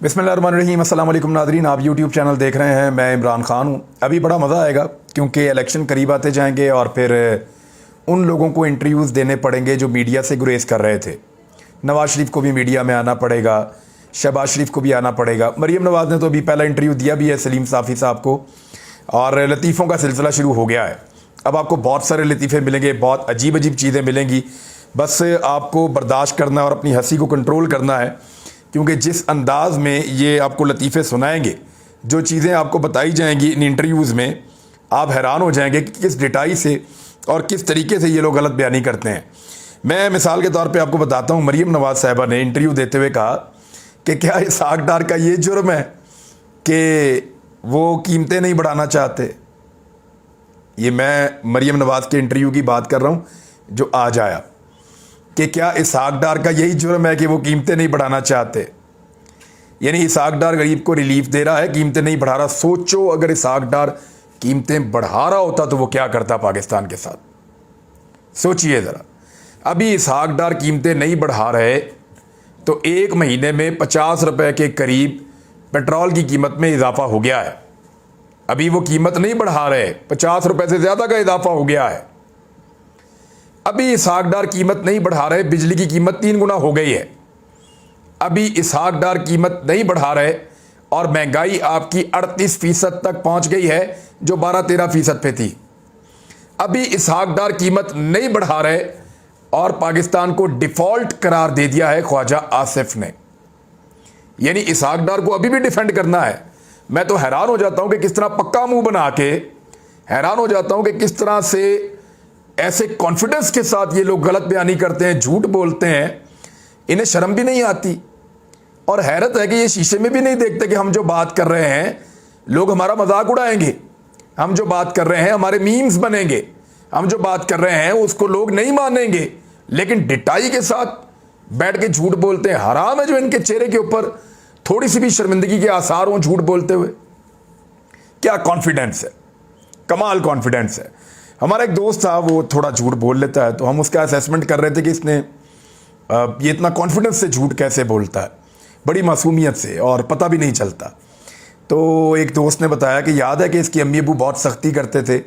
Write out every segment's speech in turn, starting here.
बिस्मिल्लाहिर्रहमानिर्रहीम। अस्सलाम वालेकुम नाज़रीन, आप यूट्यूब चैनल देख रहे हैं। मैं इमरान ख़ान हूँ। अभी बड़ा मज़ा आएगा क्योंकि इलेक्शन करीब आते जाएंगे और फिर उन लोगों को इंटरव्यूज़ देने पड़ेंगे जो मीडिया से गुरेज कर रहे थे। नवाज़ शरीफ को भी मीडिया में आना पड़ेगा, शहबाज शरीफ को भी आना पड़ेगा। मरीम नवाज़ ने तो अभी पहला इंटरव्यू दिया भी है सलीम साफ़ी साहब को, और लतीफ़ों का सिलसिला शुरू हो गया है। अब आपको बहुत सारे लतीफ़े मिलेंगे, बहुत अजीब अजीब चीज़ें मिलेंगी। बस आपको बर्दाश्त करना और अपनी हंसी को कंट्रोल करना है, क्योंकि जिस अंदाज़ में ये आपको लतीफ़े सुनाएंगे, जो चीज़ें आपको बताई जाएंगी इन इंटरव्यूज़ में, आप हैरान हो जाएंगे कि किस डिटाई से और किस तरीके से ये लोग गलत बयानी करते हैं। मैं मिसाल के तौर पे आपको बताता हूँ, मरीम नवाज़ साहिबा ने इंटरव्यू देते हुए कहा कि क्या इसहाक डार का ये जुर्म है कि वो कीमतें नहीं बढ़ाना चाहते। ये मैं मरीम नवाज़ के इंटरव्यू की बात कर रहा हूँ जो आज आया, कि क्या इसहाक डार का यही जुर्म है कि वो कीमतें नहीं बढ़ाना चाहते। यानी इसहाक डार गरीब को रिलीफ दे रहा है, कीमतें नहीं बढ़ा रहा। सोचो अगर इसहाक डार कीमतें बढ़ा रहा होता तो वो क्या करता पाकिस्तान के साथ, सोचिए ज़रा। अभी इसहाक डार कीमतें नहीं बढ़ा रहे तो एक महीने में 50 रुपए के करीब पेट्रोल की कीमत में इजाफा हो गया है। अभी वो कीमत नहीं बढ़ा रहे, 50 रुपए से ज़्यादा का इजाफा हो गया है। अभी इसहाक डार कीमत नहीं बढ़ा रहे, बिजली की कीमत 3 गुना हो गई है। अभी इसहाक डार कीमत नहीं बढ़ा रहे और महंगाई आपकी 38% तक पहुंच गई है, जो 12-13% पे थी। अभी इसहाक डार कीमत नहीं बढ़ा रहे और पाकिस्तान को डिफॉल्ट करार दे दिया है ख्वाजा आसिफ ने। यानी इसहाक डार को अभी भी डिफेंड करना है। मैं तो हैरान हो जाता हूं कि किस तरह पक्का मुंह बना के, हैरान हो जाता हूं कि किस तरह से ऐसे कॉन्फिडेंस के साथ ये लोग गलत बयानी करते हैं, झूठ बोलते हैं। इन्हें शर्म भी नहीं आती। और हैरत है कि ये शीशे में भी नहीं देखते कि हम जो बात कर रहे हैं लोग हमारा मजाक उड़ाएंगे, हम जो बात कर रहे हैं हमारे मीम्स बनेंगे, हम जो बात कर रहे हैं उसको लोग नहीं मानेंगे, लेकिन डिटाई के साथ बैठ के झूठ बोलते हैं। हराम है जो इनके चेहरे के ऊपर थोड़ी सी भी शर्मिंदगी के आसार हों झूठ बोलते हुए। क्या कॉन्फिडेंस है, कमाल कॉन्फिडेंस है। हमारा एक दोस्त था, वो थोड़ा झूठ बोल लेता है, तो हम उसका असेसमेंट कर रहे थे कि इसने ये इतना कॉन्फिडेंस से झूठ कैसे बोलता है, बड़ी मासूमियत से, और पता भी नहीं चलता। तो एक दोस्त ने बताया कि याद है कि इसकी अम्मी अबू बहुत सख्ती करते थे,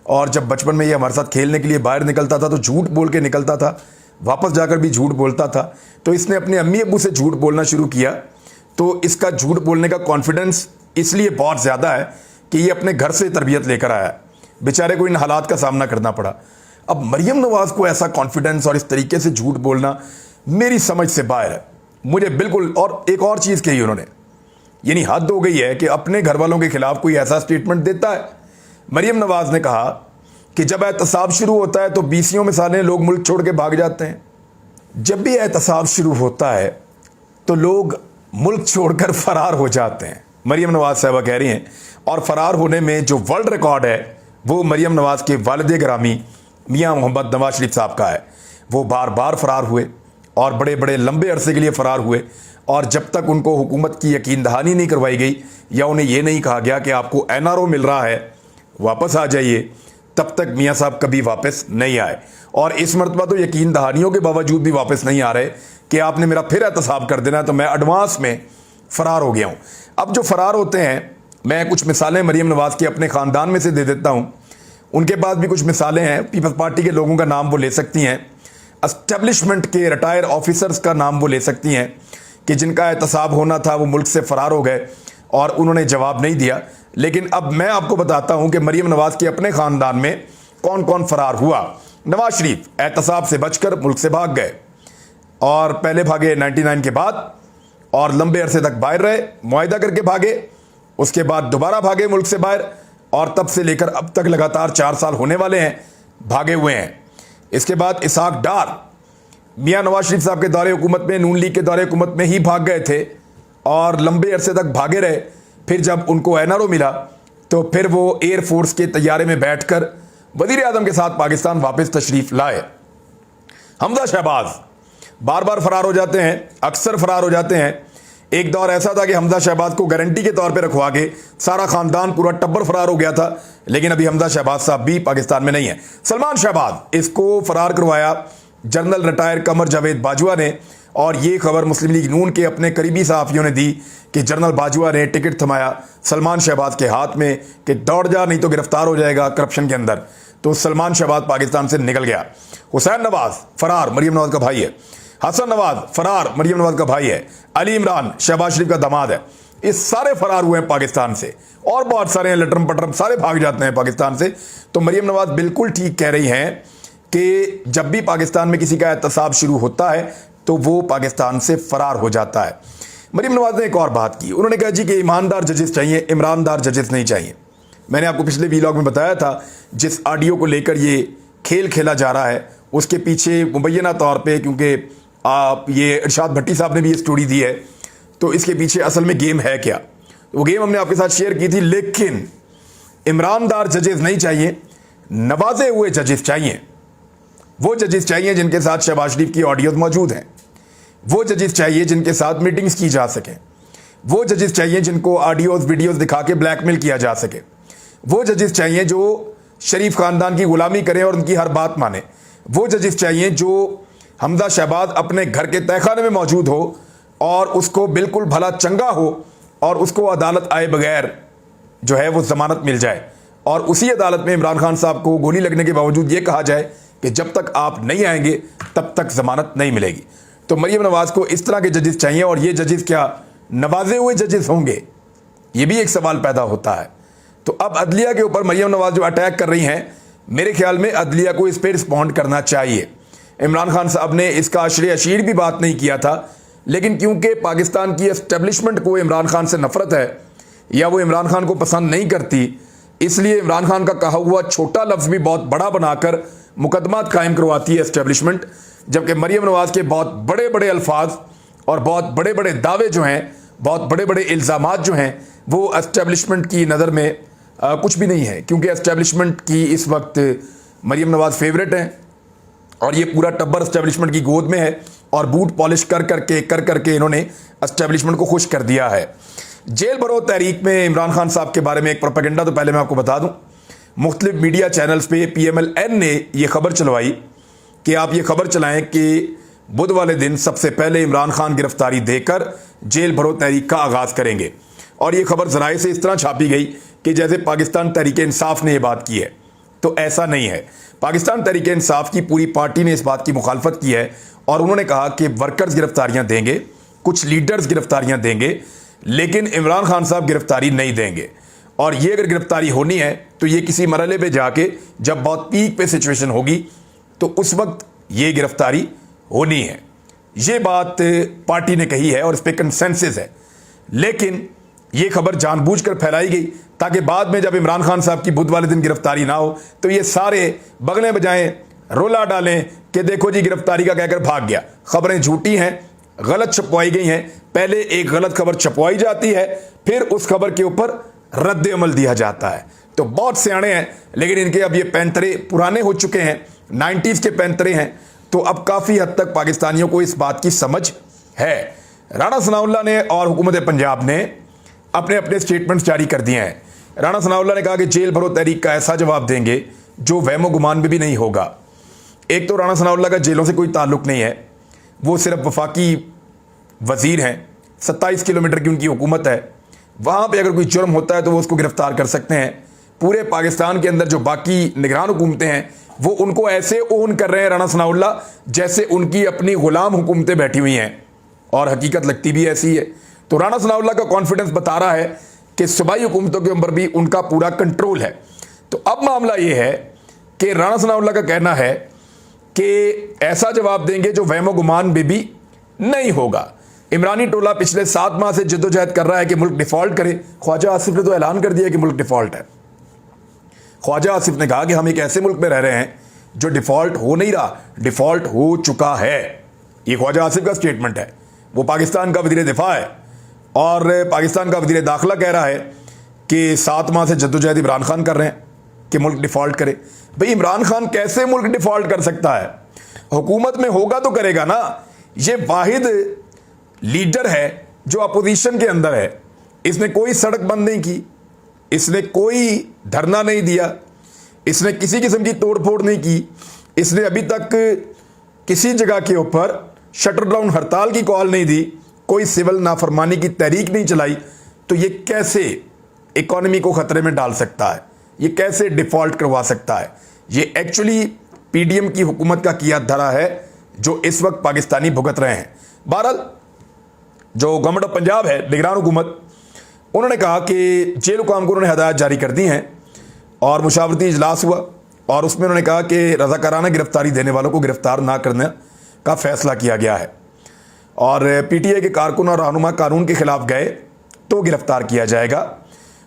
और जब बचपन में ये हमारे साथ खेलने के लिए बाहर निकलता था तो झूठ बोल के निकलता था, वापस जाकर भी झूठ बोलता था। तो इसने अपने अम्मी अबू से झूठ बोलना शुरू किया। तो इसका झूठ बोलने का कॉन्फिडेंस इसलिए बहुत ज़्यादा है कि ये अपने घर से तरबियत लेकर आया है। बेचारे को इन हालात का सामना करना पड़ा। अब मरीम नवाज़ को ऐसा कॉन्फिडेंस और इस तरीके से झूठ बोलना मेरी समझ से बाहर है, मुझे बिल्कुल। और एक और चीज़ कही उन्होंने, यानी हद हो गई है कि अपने घर वालों के खिलाफ कोई ऐसा स्टेटमेंट देता है। मरीम नवाज़ ने कहा कि जब एहतसाब शुरू होता है तो 20 मिसालें लोग मुल्क छोड़ के भाग जाते हैं। जब भी एहतसाब शुरू होता है तो लोग मुल्क छोड़कर फरार हो जाते हैं, मरीम नवाज़ साहबा कह रही हैं। और फरार होने में जो वर्ल्ड रिकॉर्ड है वो मरीम नवाज़ के वालिद गिरामी मियाँ मोहम्मद नवाज शरीफ साहब का है। वो बार बार फरार हुए और बड़े बड़े लंबे अरसे के लिए फ़रार हुए, और जब तक उनको हुकूमत की यकीन दहानी नहीं करवाई गई या उन्हें यह नहीं कहा गया कि आपको NRO मिल रहा है, वापस आ जाइए, तब तक मियाँ साहब कभी वापस नहीं आए। और इस मरतबा तो यकीन दहानियों के बावजूद भी वापस नहीं आ रहे कि आपने मेरा फिर एहतसाब कर देना है, तो मैं एडवांस में फ़रार हो गया हूँ। अब जो फ़रार होते हैं, मैं कुछ मिसालें मरीम नवाज़ के अपने ख़ानदान में से दे देता हूँ। उनके पास भी कुछ मिसालें हैं। पीपल्स पार्टी के लोगों का नाम वो ले सकती हैं, एस्टेब्लिशमेंट के रिटायर ऑफिसर्स का नाम वो ले सकती हैं कि जिनका एहतसाब होना था वो मुल्क से फ़रार हो गए और उन्होंने जवाब नहीं दिया। लेकिन अब मैं आपको बताता हूं कि मरीम नवाज़ के अपने ख़ानदान में कौन कौन फ़रार हुआ। नवाज शरीफ एहतसाब से बचकर मुल्क से भाग गए, और पहले भागे 99 के बाद, और लंबे अरसे तक बाहर रहे, मुआहिदा करके भागे, उसके बाद दोबारा भागे मुल्क से बाहर, और तब से लेकर अब तक लगातार 4 साल होने वाले हैं भागे हुए हैं। इसके बाद इसहाक डार मियाँ नवाज शरीफ साहब के दौरे हुकूमत में, नून लीग के दौरे हुकूमत में ही भाग गए थे और लंबे अरसे तक भागे रहे। फिर जब उनको NRO मिला तो फिर वो एयरफोर्स के तैयारे में बैठकर वज़ीर आज़म के साथ पाकिस्तान वापस तशरीफ़ लाए। हमजा शहबाज बार बार फरार हो जाते हैं, अक्सर फरार हो जाते हैं। एक दौर ऐसा था कि हमजा शहबाज को गारंटी के तौर पे रखवा के सारा खानदान, पूरा टब्बर फरार हो गया था, लेकिन अभी हमजा शहबाज साहब भी पाकिस्तान में नहीं है। सलमान शहबाज, इसको फरार करवाया जनरल रिटायर कमर जावेद बाजवा ने, और ये खबर मुस्लिम लीग नून के अपने करीबी सहाफ़ियों ने दी कि जनरल बाजवा ने टिकट थमाया सलमान शहबाज के हाथ में कि दौड़ जा नहीं तो गिरफ्तार हो जाएगा करप्शन के अंदर, तो सलमान शहबाज पाकिस्तान से निकल गया। हुसैन नवाज फरार, मरियम नवाज का भाई है। हसन नवाज फरार, मरियम नवाज का भाई है। अली इमरान शहबाज शरीफ का दामाद है। ये सारे फरार हुए हैं पाकिस्तान से, और बहुत सारे हैं लटरम पटरम, सारे भाग जाते हैं पाकिस्तान से। तो मरियम नवाज बिल्कुल ठीक कह रही हैं कि जब भी पाकिस्तान में किसी का एहतसाब शुरू होता है तो वो पाकिस्तान से फरार हो जाता है। मरियम नवाज ने एक और बात की, उन्होंने कहा जी कि ईमानदार जजेस चाहिए, इमरानदार जजेस नहीं चाहिए। मैंने आपको पिछले वीलॉग में बताया था, जिस ऑडियो को लेकर ये खेल खेला जा रहा है उसके पीछे मुबैना तौर पे, क्योंकि ये इरशाद भट्टी साहब ने भी ये स्टोरी दी है, तो इसके पीछे असल में गेम है क्या, वो गेम हमने आपके साथ शेयर की थी। लेकिन इमरानदार जजेस नहीं चाहिए, नवाजे हुए जजेस चाहिए। वो जजेस चाहिए जिनके साथ शहबाज शरीफ की ऑडियोज मौजूद हैं। वो जजेस चाहिए जिनके साथ मीटिंग्स की जा सके। वो जजेस चाहिए जिनको ऑडियोज वीडियोज दिखा के ब्लैकमेल किया जा सके। वो जजेस चाहिए जो शरीफ खानदान की गुलामी करें और उनकी हर बात माने। वो जजेस चाहिए जो हमजा शहबाज अपने घर के तहखाने में मौजूद हो और उसको बिल्कुल भला चंगा हो और उसको अदालत आए बगैर जो है वो जमानत मिल जाए, और उसी अदालत में इमरान खान साहब को गोली लगने के बावजूद ये कहा जाए कि जब तक आप नहीं आएंगे तब तक जमानत नहीं मिलेगी। तो मरियम नवाज को इस तरह के जजेस चाहिए, और ये जजेस क्या नवाजे हुए जजेस होंगे, ये भी एक सवाल पैदा होता है। तो अब अदलिया के ऊपर मरियम नवाज जो अटैक कर रही हैं, मेरे ख्याल में अदलिया को इस पर रिस्पॉन्ड करना चाहिए। इमरान खान साहब ने इसका अशरे अशीर भी बात नहीं किया था, लेकिन क्योंकि पाकिस्तान की एस्टेब्लिशमेंट को इमरान खान से नफरत है या वो इमरान खान को पसंद नहीं करती, इसलिए इमरान खान का कहा हुआ छोटा लफ्ज़ भी बहुत बड़ा बनाकर मुकदमात कायम करवाती है एस्टेब्लिशमेंट, जबकि मरियम नवाज के बहुत बड़े बड़े अल्फाज और बहुत बड़े बड़े दावे जो हैं, बहुत बड़े बड़े इल्ज़ामात जो हैं, वो एस्टेब्लिशमेंट की नज़र में कुछ भी नहीं है, क्योंकि एस्टेब्लिशमेंट की इस वक्त मरियम नवाज फेवरेट हैं और ये पूरा टब्बर एस्टेब्लिशमेंट की गोद में है, और बूट पॉलिश कर करके इन्होंने एस्टेब्लिशमेंट को खुश कर दिया है। जेल भरो तहरीक में इमरान खान साहब के बारे में एक प्रोपेगेंडा तो पहले मैं आपको बता दूं, मुख्तलिफ मीडिया चैनल्स पे PMLN ने ये खबर चलवाई कि आप ये खबर चलाएं कि बुध वाले दिन सबसे पहले इमरान खान गिरफ्तारी देकर जेल भरो तहरीक का आगाज़ करेंगे, और ये खबर ज़राए से इस तरह छापी गई कि जैसे पाकिस्तान तहरीक इंसाफ ने यह बात की है। तो ऐसा नहीं है। पाकिस्तान तहरीक इंसाफ की पूरी पार्टी ने इस बात की मुखालफत की है, और उन्होंने कहा कि वर्कर्स गिरफ्तारियां देंगे, कुछ लीडर्स गिरफ्तारियां देंगे, लेकिन इमरान खान साहब गिरफ्तारी नहीं देंगे। और ये अगर गिरफ्तारी होनी है तो ये किसी मरहले पे जाके जब बहुत पीक पे सिचुएशन होगी तो उस वक्त ये गिरफ्तारी होनी है। ये बात पार्टी ने कही है और इस पर कंसेंसस है, लेकिन ये खबर जानबूझकर फैलाई गई ताकि बाद में जब इमरान खान साहब की बुध वाले दिन गिरफ्तारी ना हो तो ये सारे बगलें बजाएं, रोला डालें कि देखो जी गिरफ्तारी का कहकर भाग गया। खबरें झूठी हैं, गलत छपवाई गई हैं। पहले एक गलत खबर छपवाई जाती है, फिर उस खबर के ऊपर रद्द अमल दिया जाता है। तो बहुत सियाणे हैं, लेकिन इनके अब ये पैंतरे पुराने हो चुके हैं, 90s के पैंतरे हैं। तो अब काफ़ी हद तक पाकिस्तानियों को इस बात की समझ है। राणा सनाउल्लाह ने और हुकूमत पंजाब ने अपने अपने स्टेटमेंट्स जारी कर दिए हैं। राणा सनाउल्लाह ने कहा कि जेल भरो तहरीक का ऐसा जवाब देंगे जो वहमो गुमान में भी नहीं होगा। एक तो राणा सनाउल्लाह का जेलों से कोई ताल्लुक नहीं है, वो सिर्फ वफाकी वजीर हैं, 27 किलोमीटर की उनकी हुकूमत है, वहाँ पे अगर कोई जुर्म होता है तो वो उसको गिरफ्तार कर सकते हैं। पूरे पाकिस्तान के अंदर जो बाकी निगरान हुकूमतें हैं वो उनको ऐसे ओन कर रहे हैं राणा सनाउल्लाह जैसे उनकी अपनी गुलाम हुकूमतें बैठी हुई हैं, और हकीकत लगती भी ऐसी है। तो राणा सनाउल्लाह का कॉन्फिडेंस बता रहा है कि सूबाई हुकूमतों के ऊपर भी उनका पूरा कंट्रोल है। तो अब मामला ये है कि राणा सनाउल्लाह का कहना है कि ऐसा जवाब देंगे जो वहमो गुमान में भी नहीं होगा। इमरानी टोला पिछले 7 माह से जद्दोजहद कर रहा है कि मुल्क डिफॉल्ट करे। ख्वाजा आसिफ ने तो ऐलान कर दिया कि मुल्क डिफॉल्ट है। ख्वाजा आसिफ ने कहा कि हम एक ऐसे मुल्क में रह रहे हैं जो डिफॉल्ट हो नहीं रहा, डिफॉल्ट हो चुका है। ये ख्वाजा आसिफ का स्टेटमेंट है। वो पाकिस्तान का वज़ीर दिफा है और पाकिस्तान का वज़ीर दाखिला कह रहा है कि 7 माह से जद्दोजहद इमरान खान कर रहे हैं कि मुल्क डिफॉल्ट करे। भाई इमरान खान कैसे मुल्क डिफॉल्ट कर सकता है? हुकूमत में होगा तो करेगा ना। ये वाहिद लीडर है जो अपोजिशन के अंदर है। इसने कोई सड़क बंद नहीं की, इसने कोई धरना नहीं दिया, इसने किसी किस्म की तोड़फोड़ नहीं की, इसने अभी तक किसी जगह के ऊपर शटर डाउन हड़ताल की कॉल नहीं दी, कोई सिविल नाफरमानी की तहरीक नहीं चलाई, तो ये कैसे इकॉनमी को खतरे में डाल सकता है, ये कैसे डिफ़ॉल्ट करवा सकता है। ये एक्चुअली पीडीएम की हुकूमत का किया धरा है जो इस वक्त पाकिस्तानी भुगत रहे हैं। बहरहाल जो गवर्नमेंट ऑफ पंजाब है, निगरान हुकूमत, उन्होंने कहा कि जेल हुकाम को उन्होंने हदायत जारी कर दी हैं और मुशावरती इजलास हुआ और उसमें उन्होंने कहा कि रज़ाकाराना गिरफ्तारी देने वालों को गिरफ्तार ना करने का फैसला किया गया है और पीटीआई के कारकुन और रहनुमा कानून के खिलाफ गए तो गिरफ्तार किया जाएगा।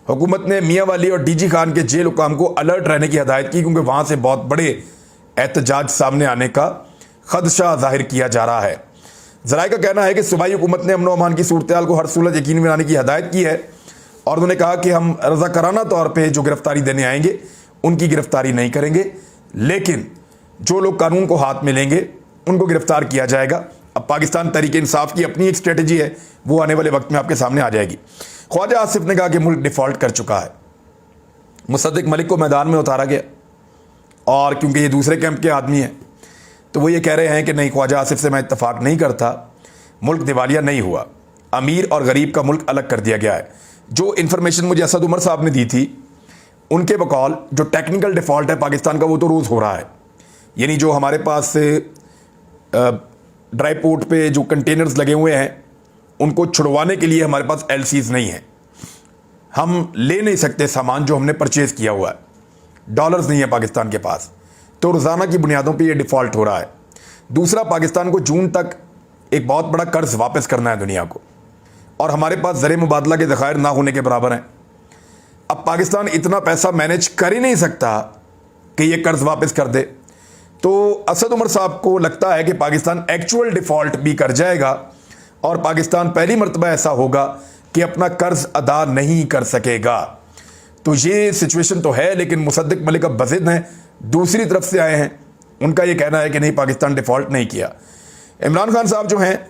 हुकूमत ने मियाँ वाली और डीजी खान के जेल हुकाम को अलर्ट रहने की हदायत की क्योंकि वहाँ से बहुत बड़े एहतजाज सामने आने का खदशा जाहिर किया जा रहा है। ज़राए का कहना है कि सूबाई हुकूमत ने अमन व अमान की सूरत हाल को हर सूरत यकीनी बनाने की हदायत की है और उन्होंने कहा कि हम रज़ाकाराना तौर पे जो गिरफ्तारी देने आएंगे उनकी गिरफ्तारी नहीं करेंगे, लेकिन जो लोग कानून को हाथ में लेंगे उनको गिरफ्तार किया जाएगा। अब पाकिस्तान तहरीक इंसाफ की अपनी एक स्ट्रेटजी है, वो आने वाले वक्त में आपके सामने आ जाएगी। ख्वाजा आसिफ ने कहा कि मुल्क डिफ़ॉल्ट कर चुका है। मुसद्दिक मलिक को मैदान में उतारा गया और क्योंकि ये दूसरे कैंप के आदमी हैं तो वो ये कह रहे हैं कि नहीं, ख्वाजा आसिफ से मैं इत्तफाक नहीं करता, मुल्क दिवालिया नहीं हुआ, अमीर और गरीब का मुल्क अलग कर दिया गया है। जो इन्फॉर्मेशन मुझे असद उमर साहब ने दी थी, उनके बकौल जो टेक्निकल डिफ़ॉल्ट है पाकिस्तान का वो तो रोज़ हो रहा है। यानी जो हमारे पास ड्राई पोर्ट पे जो कंटेनर्स लगे हुए हैं उनको छुड़वाने के लिए हमारे पास एलसीज नहीं है, हम ले नहीं सकते सामान जो हमने परचेज़ किया हुआ है, डॉलर्स नहीं है पाकिस्तान के पास, तो रोज़ाना की बुनियादों पे ये डिफ़ॉल्ट हो रहा है। दूसरा, पाकिस्तान को जून तक एक बहुत बड़ा कर्ज वापस करना है दुनिया को और हमारे पास ज़र मुबादला के ज़खायर ना होने के बराबर हैं। अब पाकिस्तान इतना पैसा मैनेज कर ही नहीं सकता कि ये कर्ज वापस कर दे, तो असद उमर साहब को लगता है कि पाकिस्तान एक्चुअल डिफ़ॉल्ट भी कर जाएगा और पाकिस्तान पहली मरतबा ऐसा होगा कि अपना कर्ज अदा नहीं कर सकेगा। तो ये सिचुएशन तो है, लेकिन मुसद्दिक मलिक अब बज़िद हैं, दूसरी तरफ से आए हैं, उनका ये कहना है कि नहीं, पाकिस्तान डिफ़ॉल्ट नहीं किया। इमरान खान साहब जो हैं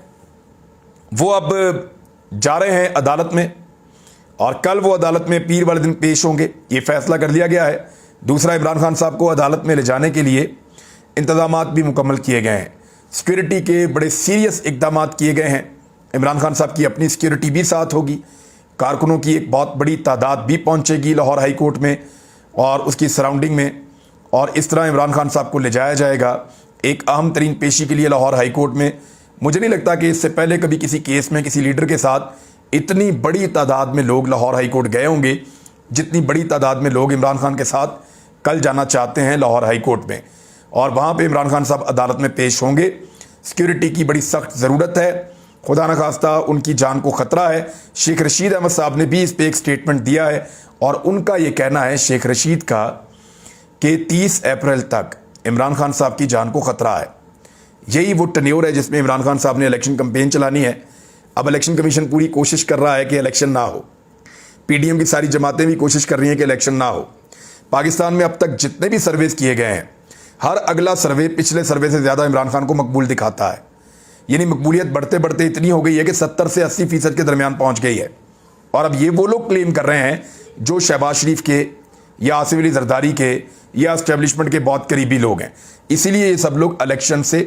वो अब जा रहे हैं अदालत में और कल वो अदालत में पीर वाले दिन पेश होंगे, ये फ़ैसला कर लिया गया है। दूसरा, इमरान खान साहब को अदालत में ले जाने के लिए इंतज़ामात भी मुकम्मल किए गए हैं, सिक्योरिटी के बड़े सीरियस इक़दाम किए गए हैं। इमरान खान साहब की अपनी सिक्योरिटी भी साथ होगी, कारकुनों की एक बहुत बड़ी तादाद भी पहुंचेगी लाहौर हाई कोर्ट में और उसकी सराउंडिंग में, और इस तरह इमरान खान साहब को ले जाया जाएगा एक अहम तरीन पेशी के लिए लाहौर हाई कोर्ट में। मुझे नहीं लगता कि इससे पहले कभी किसी केस में किसी लीडर के साथ इतनी बड़ी तादाद में लोग लाहौर हाई कोर्ट गए होंगे जितनी बड़ी तादाद में लोग इमरान खान के साथ कल जाना चाहते हैं लाहौर हाई कोर्ट में, और वहाँ पे इमरान खान साहब अदालत में पेश होंगे। सिक्योरिटी की बड़ी सख्त ज़रूरत है, खुदा न खास्ता उनकी जान को ख़तरा है। शेख रशीद अहमद साहब ने भी इस पर एक स्टेटमेंट दिया है और उनका ये कहना है, शेख रशीद का, कि 30 अप्रैल तक इमरान खान साहब की जान को ख़तरा है। यही वो टन्योर है जिसमें इमरान खान साहब ने इलेक्शन कैंपेन चलानी है। अब इलेक्शन कमीशन पूरी कोशिश कर रहा है कि इलेक्शन ना हो, पीडीएम की सारी जमातें भी कोशिश कर रही हैं कि इलेक्शन ना हो। पाकिस्तान में अब तक जितने भी सर्वेस किए गए हैं, हर अगला सर्वे पिछले सर्वे से ज़्यादा इमरान खान को मकबूल दिखाता है। यानी मकबूलियत बढ़ते बढ़ते इतनी हो गई है कि 70 से 80% के दरमियान पहुंच गई है। और अब ये वो लोग क्लेम कर रहे हैं जो शहबाज शरीफ के या आसिफ अली जरदारी के या एस्टेब्लिशमेंट के बहुत करीबी लोग हैं, इसीलिए ये सब लोग इलेक्शन से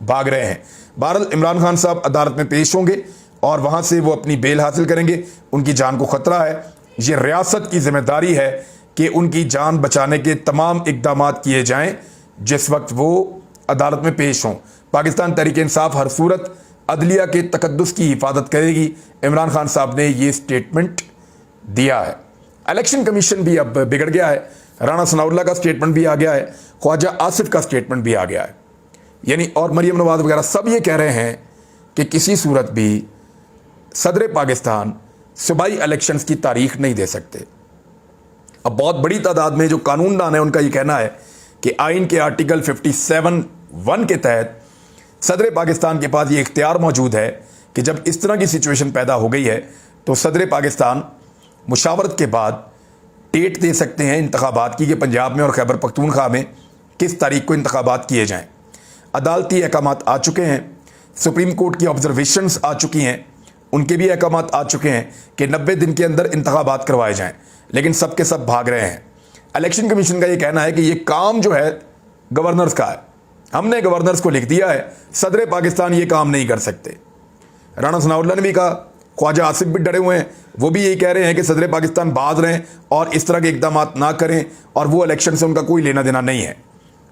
भाग रहे हैं। बहरहाल इमरान खान साहब अदालत में पेश होंगे और वहाँ से वो अपनी बेल हासिल करेंगे। उनकी जान को ख़तरा है, ये रियासत की जिम्मेदारी है कि उनकी जान बचाने के तमाम इक़दाम किए जाएँ जिस वक्त वो अदालत में पेश हों। पाकिस्तान तहरीक इंसाफ हर सूरत अदलिया के तकद्दुस की हिफाजत करेगी। इमरान खान साहब ने ये स्टेटमेंट दिया है। इलेक्शन कमीशन भी अब बिगड़ गया है, राना सनाउल्लाह का स्टेटमेंट भी आ गया है, ख्वाजा आसिफ का स्टेटमेंट भी आ गया है, यानी और मरियम नवाज वगैरह सब ये कह रहे हैं कि किसी सूरत भी सदर पाकिस्तान सूबाई इलेक्शंस की तारीख नहीं दे सकते। अब बहुत बड़ी तादाद में जो कानूनदान है उनका ये कहना है कि आइन के आर्टिकल 57(1) के तहत सदर पाकिस्तान के पास ये इख्तियार मौजूद है कि जब इस तरह की सिचुएशन पैदा हो गई है तो सदर पाकिस्तान मुशावरत के बाद डेट दे सकते हैं इंतखाबात की कि पंजाब में और खैबर पख्तूनख्वा में किस तारीख को इंतखाबात किए जाएँ। अदालती अहकामात आ चुके हैं, सुप्रीम कोर्ट की ऑब्जर्वेशंस आ चुकी हैं, उनके भी अहकामात आ चुके हैं कि 90 दिन के अंदर इंतखाबात करवाए जाएँ, लेकिन सब के सब भाग रहे हैं। इलेक्शन कमीशन का ये कहना है कि ये काम जो है गवर्नर्स का है, हमने गवर्नर्स को लिख दिया है, सदर पाकिस्तान ये काम नहीं कर सकते। राणा सनाउल्लाह ने भी कहा, ख्वाजा आसिफ भी डरे हुए हैं, वो भी यही कह रहे हैं कि सदर पाकिस्तान बाज रहें और इस तरह के इकदाम ना करें और वो इलेक्शन से उनका कोई लेना देना नहीं है।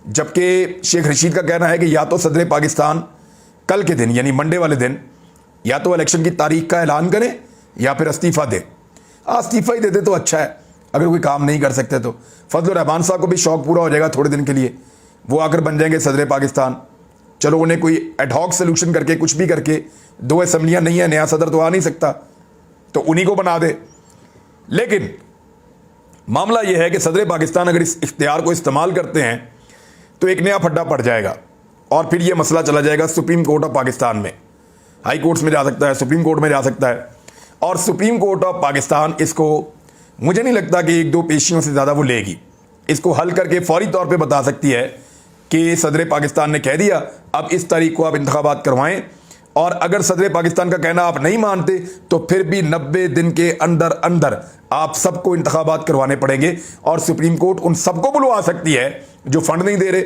जबकि शेख रशीद का कहना है कि या तो सदर पाकिस्तान कल के दिन यानी मंडे वाले दिन या तो इलेक्शन की तारीख का ऐलान करें या फिर इस्तीफ़ा दें। इस्तीफ़ा ही देते तो अच्छा है, अगर कोई काम नहीं कर सकते तो। फजल रहमान साहब को भी शौक पूरा हो जाएगा थोड़े दिन के लिए, वो आकर बन जाएंगे सदर पाकिस्तान। चलो उन्हें कोई एडहॉक सोल्यूशन करके कुछ भी करके, 2 असम्बलियाँ नहीं है, नया सदर तो आ नहीं सकता, तो उन्हीं को बना दे। लेकिन मामला यह है कि सदर पाकिस्तान अगर इस इख्तियार को इस्तेमाल करते हैं तो एक नया फड्डा पड़ जाएगा और फिर यह मसला चला जाएगा सुप्रीम कोर्ट ऑफ पाकिस्तान में। हाई कोर्ट्स में जा सकता है, सुप्रीम कोर्ट में जा सकता है, और सुप्रीम कोर्ट ऑफ पाकिस्तान इसको मुझे नहीं लगता कि 1-2 पेशियों से ज़्यादा वो लेगी। इसको हल करके फौरी तौर पे बता सकती है कि सदर पाकिस्तान ने कह दिया अब इस तारीख को आप इंतखाबात करवाएं, और अगर सदर पाकिस्तान का कहना आप नहीं मानते तो फिर भी 90 दिन के अंदर अंदर आप सबको इंतखाबात करवाने पड़ेंगे। और सुप्रीम कोर्ट उन सबको बुलवा सकती है जो फंड नहीं दे रहे,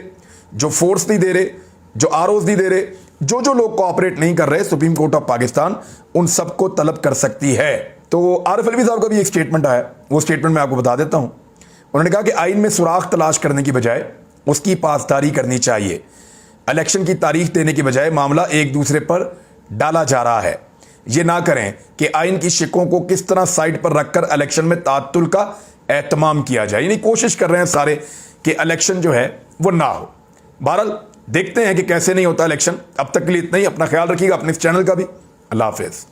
जो फोर्स नहीं दे रहे, जो आरओज नहीं दे रहे, जो लोग कोऑपरेट नहीं कर रहे, सुप्रीम कोर्ट ऑफ पाकिस्तान उन सबको तलब कर सकती है। तो आरिफ अलवी साहब का भी एक स्टेटमेंट आया, वो स्टेटमेंट मैं आपको बता देता हूं। उन्होंने कहा कि आइन में सुराख तलाश करने की बजाय उसकी पासदारी करनी चाहिए। इलेक्शन की तारीख देने की बजाय मामला एक दूसरे पर डाला जा रहा है। ये ना करें कि आइन की शिकों को किस तरह साइड पर रखकर इलेक्शन में तात्तुल का एहतमाम किया जाए, यानी कोशिश कर रहे हैं सारे कि इलेक्शन जो है वो ना हो। बहरहाल देखते हैं कि कैसे नहीं होता इलेक्शन। अब तक के लिए इतना ही। अपना ख्याल रखिएगा, अपने इस चैनल का भी। अल्लाह हाफिज़।